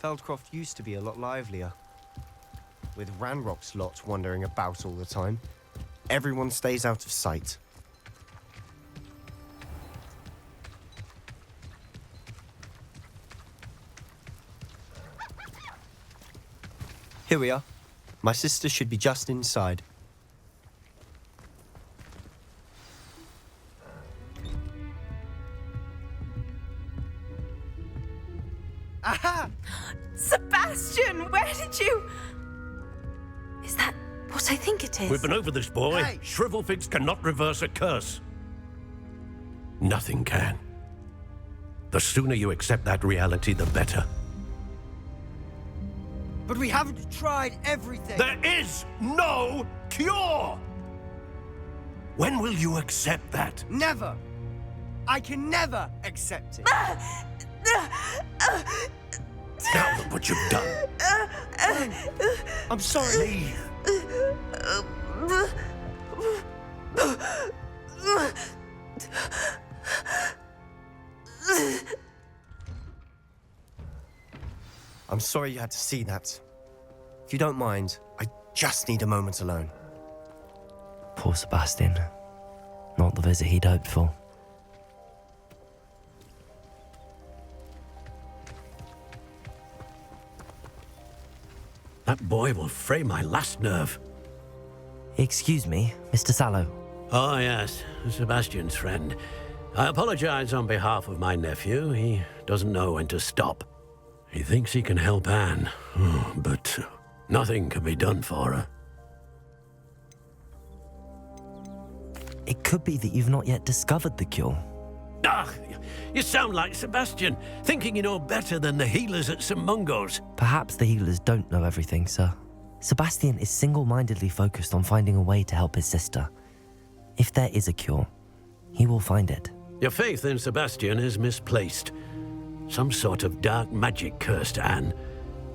Feldcroft used to be a lot livelier, with Ranrock's lot wandering about all the time. Everyone stays out of sight. Here we are. My sister should be just inside. Aha! Sebastian, where did you... Is that what I think it is? We've been over this, boy. Hey! Shrivelfigs cannot reverse a curse. Nothing can. The sooner you accept that reality, the better. But we haven't tried everything. There is no cure! When will you accept that? Never. I can never accept it. Now look what you've done. I'm sorry. Leave. I'm sorry you had to see that. If you don't mind, I just need a moment alone. Poor Sebastian. Not the visit he'd hoped for. That boy will fray my last nerve. Excuse me, Mr. Sallow. Oh, yes, Sebastian's friend. I apologize on behalf of my nephew. He doesn't know when to stop. He thinks he can help Anne, but nothing can be done for her. It could be that you've not yet discovered the cure. Ah, you sound like Sebastian, thinking you know better than the healers at St. Mungo's. Perhaps the healers don't know everything, sir. Sebastian is single-mindedly focused on finding a way to help his sister. If there is a cure, he will find it. Your faith in Sebastian is misplaced. Some sort of dark magic cursed Anne,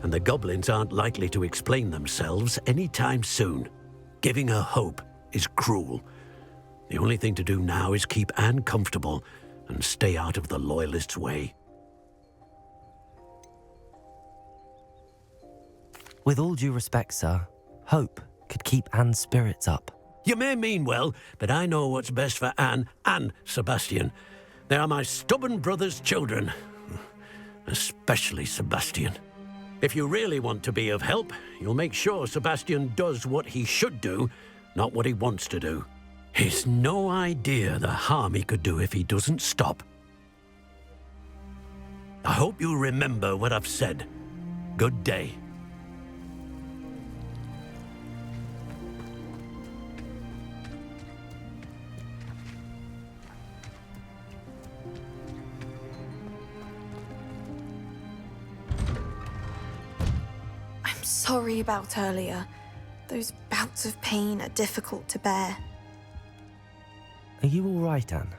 and the goblins aren't likely to explain themselves anytime soon. Giving her hope is cruel. The only thing to do now is keep Anne comfortable and stay out of the Loyalists' way. With all due respect, sir, hope could keep Anne's spirits up. You may mean well, but I know what's best for Anne and Sebastian. They are my stubborn brother's children. Especially Sebastian. If you really want to be of help, you'll make sure Sebastian does what he should do, not what he wants to do. He's no idea the harm he could do if he doesn't stop. I hope you remember what I've said. Good day. I'm sorry about earlier. Those bouts of pain are difficult to bear. Are you all right, Anne?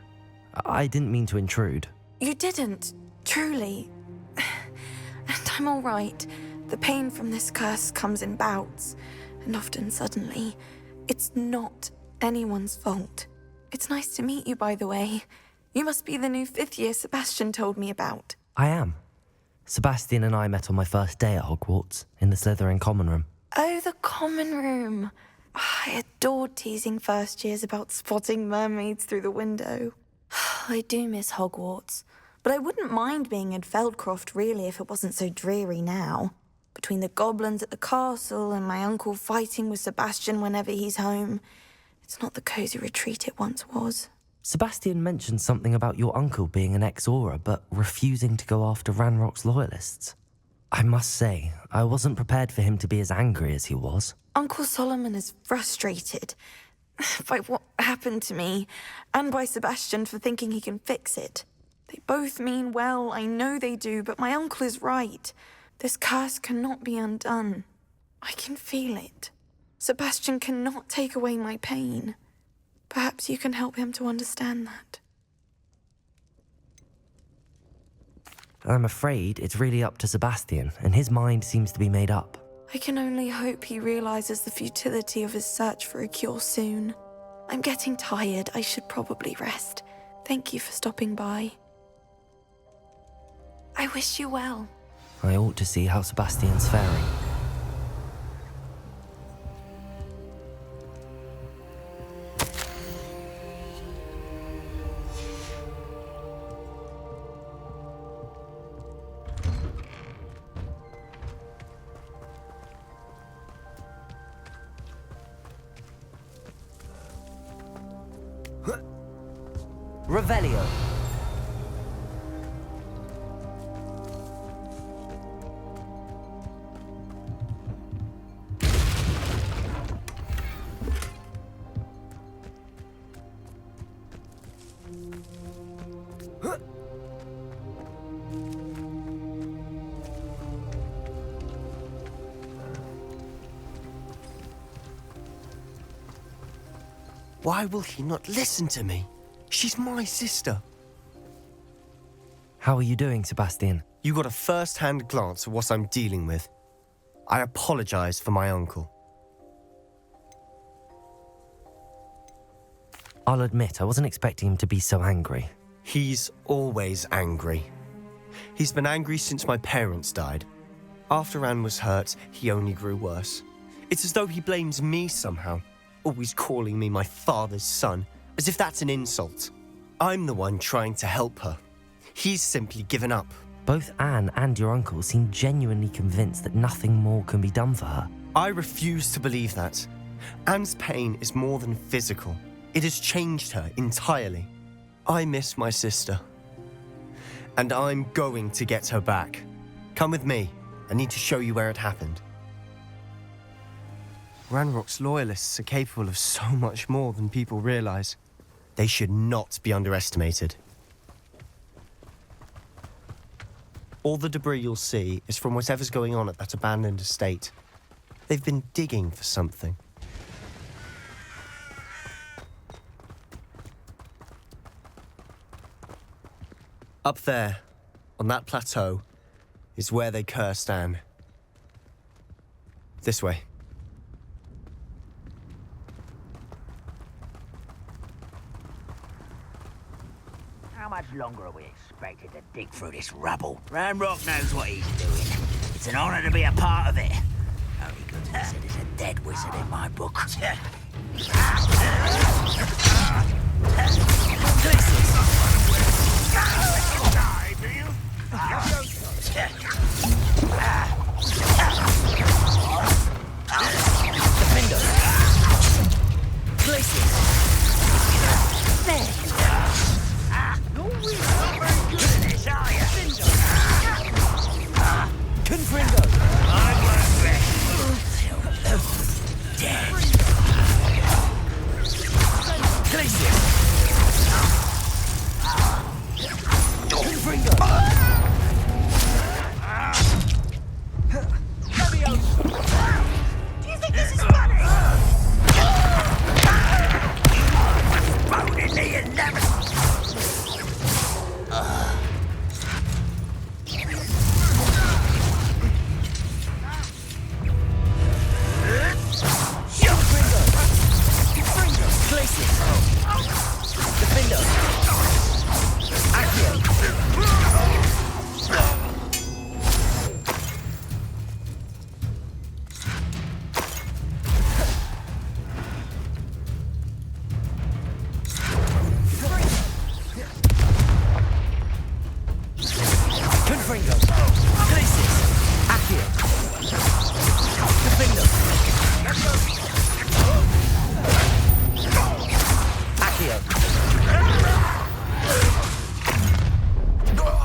I didn't mean to intrude. You didn't, truly. And I'm all right. The pain from this curse comes in bouts, and often suddenly. It's not anyone's fault. It's nice to meet you, by the way. You must be the new 5th year Sebastian told me about. I am. Sebastian and I met on my first day at Hogwarts, in the Slytherin common room. Oh, the common room. I adored teasing first years about spotting mermaids through the window. I do miss Hogwarts, but I wouldn't mind being in Feldcroft really if it wasn't so dreary now. Between the goblins at the castle and my uncle fighting with Sebastian whenever he's home, it's not the cosy retreat it once was. Sebastian mentioned something about your uncle being an ex-Aura, but refusing to go after Ranrock's loyalists. I must say, I wasn't prepared for him to be as angry as he was. Uncle Solomon is frustrated by what happened to me, and by Sebastian for thinking he can fix it. They both mean well, I know they do, but my uncle is right. This curse cannot be undone. I can feel it. Sebastian cannot take away my pain. Perhaps you can help him to understand that. I'm afraid it's really up to Sebastian, and his mind seems to be made up. I can only hope he realizes the futility of his search for a cure soon. I'm getting tired. I should probably rest. Thank you for stopping by. I wish you well. I ought to see how Sebastian's faring. Revelio. Why will he not listen to me? She's my sister. How are you doing, Sebastian? You got a first-hand glance at what I'm dealing with. I apologize for my uncle. I'll admit, I wasn't expecting him to be so angry. He's always angry. He's been angry since my parents died. After Anne was hurt, he only grew worse. It's as though he blames me somehow, always calling me my father's son, as if that's an insult. I'm the one trying to help her. He's simply given up. Both Anne and your uncle seem genuinely convinced that nothing more can be done for her. I refuse to believe that. Anne's pain is more than physical. It has changed her entirely. I miss my sister. And I'm going to get her back. Come with me. I need to show you where it happened. Ranrock's loyalists are capable of so much more than people realize. They should not be underestimated. All the debris you'll see is from whatever's going on at that abandoned estate. They've been digging for something. Up there, on that plateau, is where they cursed Anne. This way. How much longer are we expected to dig through this rubble? Ranrock knows what he's doing. It's an honor to be a part of it. Only good wizard is a dead wizard in my book.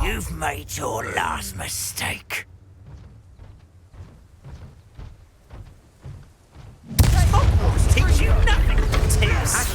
You've made your last mistake. Hogwarts teach you nothing. Tears.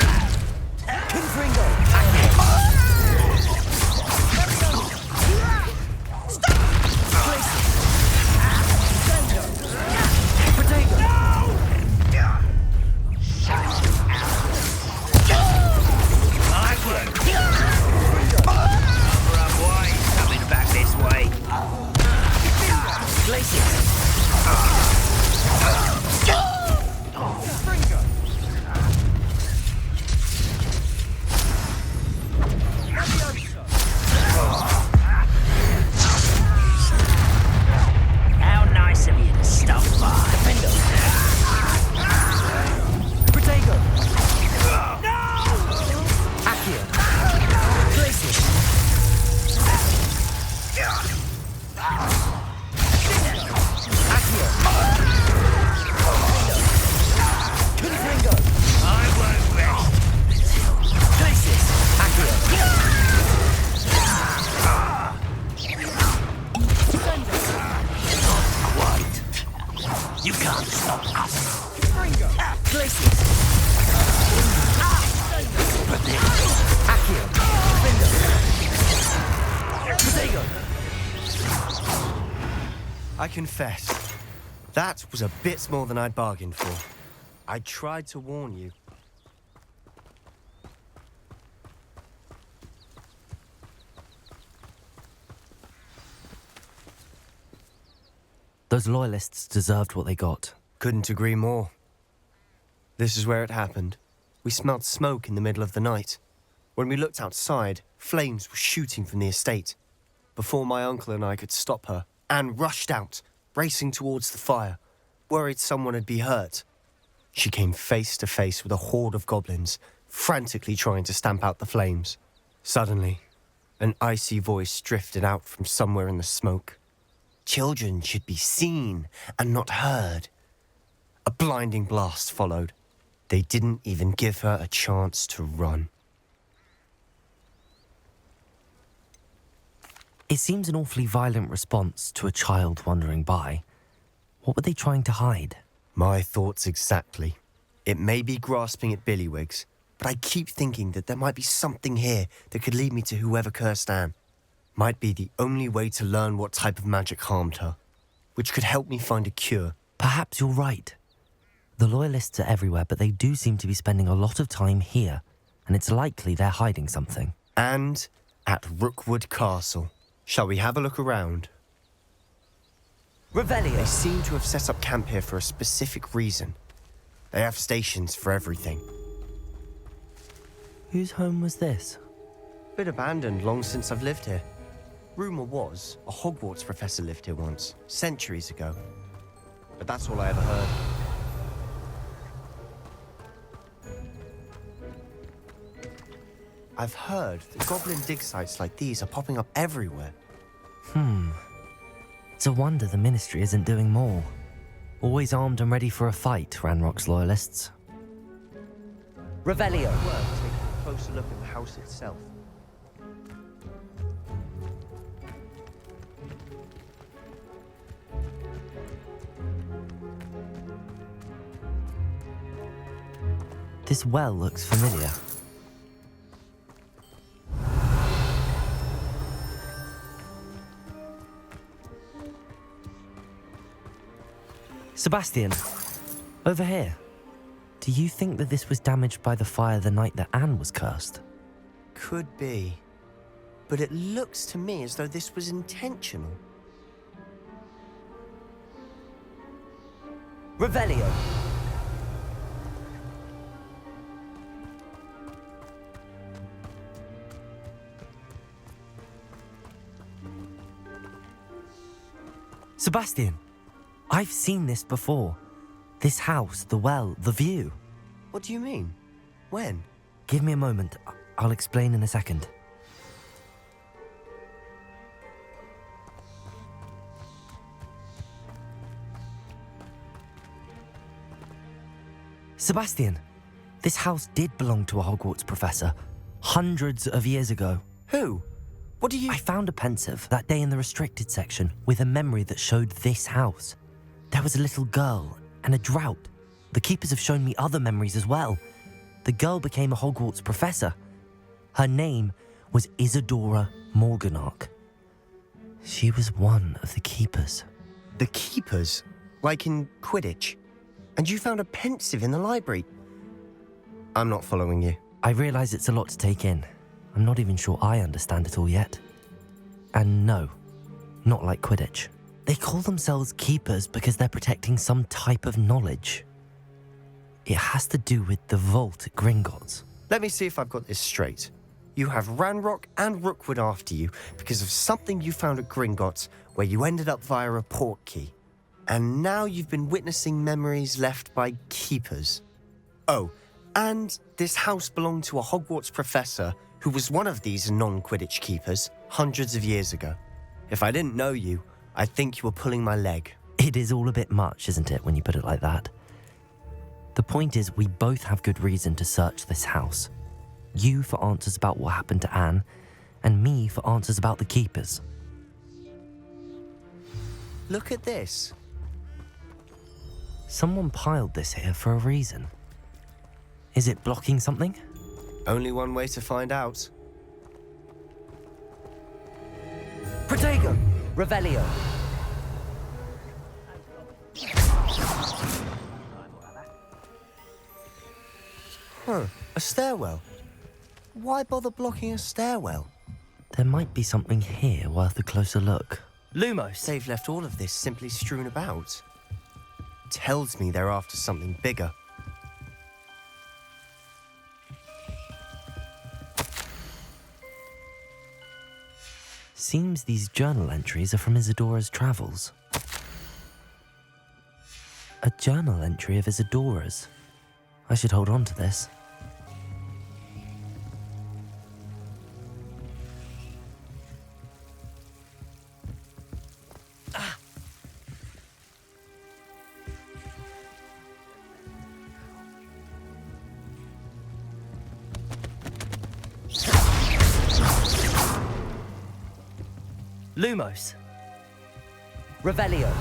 I confess, that was a bit more than I'd bargained for. I tried to warn you. Those loyalists deserved what they got. Couldn't agree more. This is where it happened. We smelled smoke in the middle of the night. When we looked outside, flames were shooting from the estate. Before my uncle and I could stop her, Anne rushed out, racing towards the fire, worried someone had been hurt. She came face to face with a horde of goblins, frantically trying to stamp out the flames. Suddenly, an icy voice drifted out from somewhere in the smoke. Children should be seen and not heard. A blinding blast followed. They didn't even give her a chance to run. It seems an awfully violent response to a child wandering by. What were they trying to hide? My thoughts exactly. It may be grasping at billywhigs, but I keep thinking that there might be something here that could lead me to whoever cursed Anne. Might be the only way to learn what type of magic harmed her, which could help me find a cure. Perhaps you're right. The loyalists are everywhere, but they do seem to be spending a lot of time here, and it's likely they're hiding something. And at Rookwood Castle. Shall we have a look around? Revelio. They seem to have set up camp here for a specific reason. They have stations for everything. Whose home was this? Been abandoned long since I've lived here. Rumour was a Hogwarts professor lived here once, centuries ago. But that's all I ever heard. I've heard that goblin dig sites like these are popping up everywhere. It's a wonder the Ministry isn't doing more. Always armed and ready for a fight, Ranrock's loyalists. Revelio. Worth taking a closer look at the house itself. This well looks familiar. Sebastian, over here. Do you think that this was damaged by the fire the night that Anne was cursed? Could be. But it looks to me as though this was intentional. Revelio. Sebastian, I've seen this before. This house, the well, the view. What do you mean? When? Give me a moment. I'll explain in a second. Sebastian, this house did belong to a Hogwarts professor, hundreds of years ago. Who? What do you... I found a pensive that day in the restricted section with a memory that showed this house. There was a little girl and a drought. The keepers have shown me other memories as well. The girl became a Hogwarts professor. Her name was Isidora Morganach. She was one of the keepers. The keepers? Like in Quidditch? And you found a pensive in the library? I'm not following you. I realise it's a lot to take in. I'm not even sure I understand it all yet. And no, not like Quidditch. They call themselves keepers because they're protecting some type of knowledge. It has to do with the vault at Gringotts. Let me see if I've got this straight. You have Ranrock and Rookwood after you because of something you found at Gringotts where you ended up via a port key. And now you've been witnessing memories left by keepers. Oh, and this house belonged to a Hogwarts professor who was one of these non-Quidditch keepers hundreds of years ago. If I didn't know you, I'd think you were pulling my leg. It is all a bit much, isn't it, when you put it like that? The point is, we both have good reason to search this house. You for answers about what happened to Anne, and me for answers about the keepers. Look at this. Someone piled this here for a reason. Is it blocking something? Only one way to find out. Protego! Revelio! A stairwell. Why bother blocking a stairwell? There might be something here worth a closer look. Lumos, they've left all of this simply strewn about. Tells me they're after something bigger. Seems these journal entries are from Isidora's travels. A journal entry of Isidora's. I should hold on to this. Lumos. Revelio!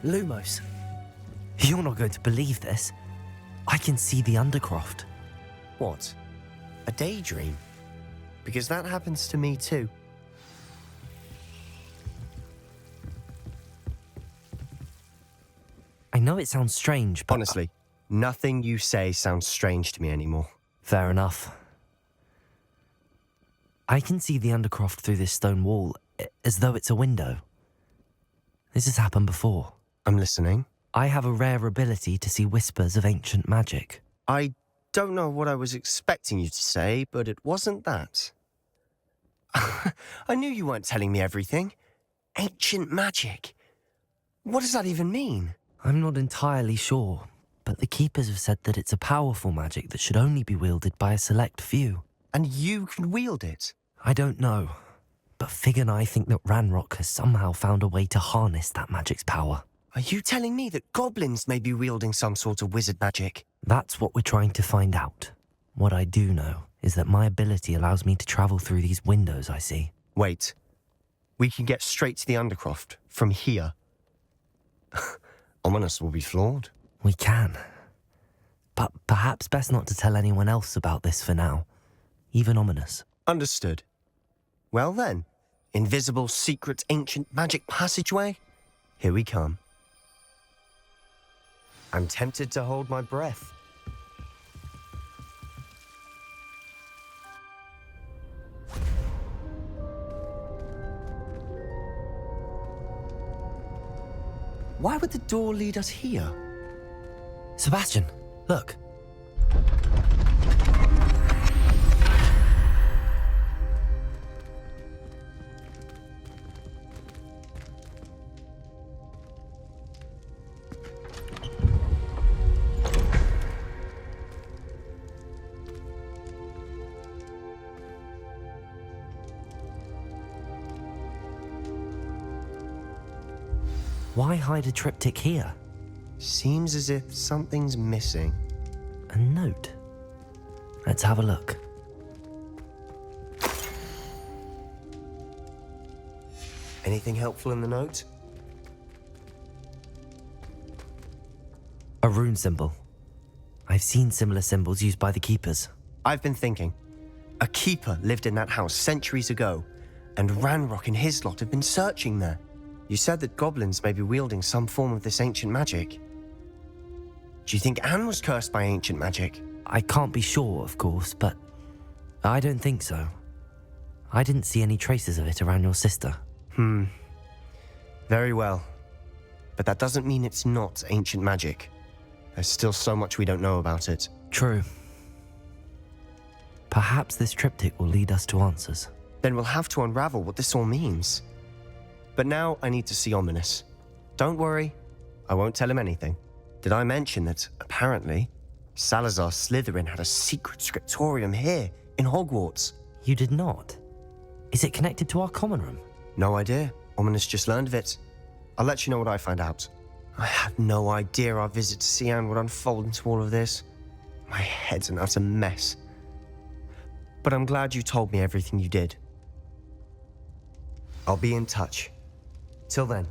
Lumos. You're not going to believe this. I can see the Undercroft. What? A daydream? Because that happens to me too. I know it sounds strange, but... Honestly, nothing you say sounds strange to me anymore. Fair enough. I can see the Undercroft through this stone wall, as though it's a window. This has happened before. I'm listening. I have a rare ability to see whispers of ancient magic. I don't know what I was expecting you to say, but it wasn't that. I knew you weren't telling me everything. Ancient magic. What does that even mean? I'm not entirely sure, but the Keepers have said that it's a powerful magic that should only be wielded by a select few. And you can wield it? I don't know, but Fig and I think that Ranrock has somehow found a way to harness that magic's power. Are you telling me that goblins may be wielding some sort of wizard magic? That's what we're trying to find out. What I do know is that my ability allows me to travel through these windows I see. Wait. We can get straight to the Undercroft from here. Ominous will be flawed. We can. But perhaps best not to tell anyone else about this for now. Even Ominous. Understood. Well then, invisible, secret, ancient magic passageway? Here we come. I'm tempted to hold my breath. Why would the door lead us here? Sebastian, look. Why hide a triptych here? Seems as if something's missing. A note. Let's have a look. Anything helpful in the note? A rune symbol. I've seen similar symbols used by the Keepers. I've been thinking. A keeper lived in that house centuries ago, and Ranrock and his lot have been searching there. You said that goblins may be wielding some form of this ancient magic. Do you think Anne was cursed by ancient magic? I can't be sure, of course, but I don't think so. I didn't see any traces of it around your sister. Very well. But that doesn't mean it's not ancient magic. There's still so much we don't know about it. True. Perhaps this triptych will lead us to answers. Then we'll have to unravel what this all means. But now I need to see Ominous. Don't worry, I won't tell him anything. Did I mention that, apparently, Salazar Slytherin had a secret scriptorium here in Hogwarts? You did not? Is it connected to our common room? No idea. Ominous just learned of it. I'll let you know what I find out. I had no idea our visit to Cian would unfold into all of this. My head's an utter mess. But I'm glad you told me everything you did. I'll be in touch. Till then.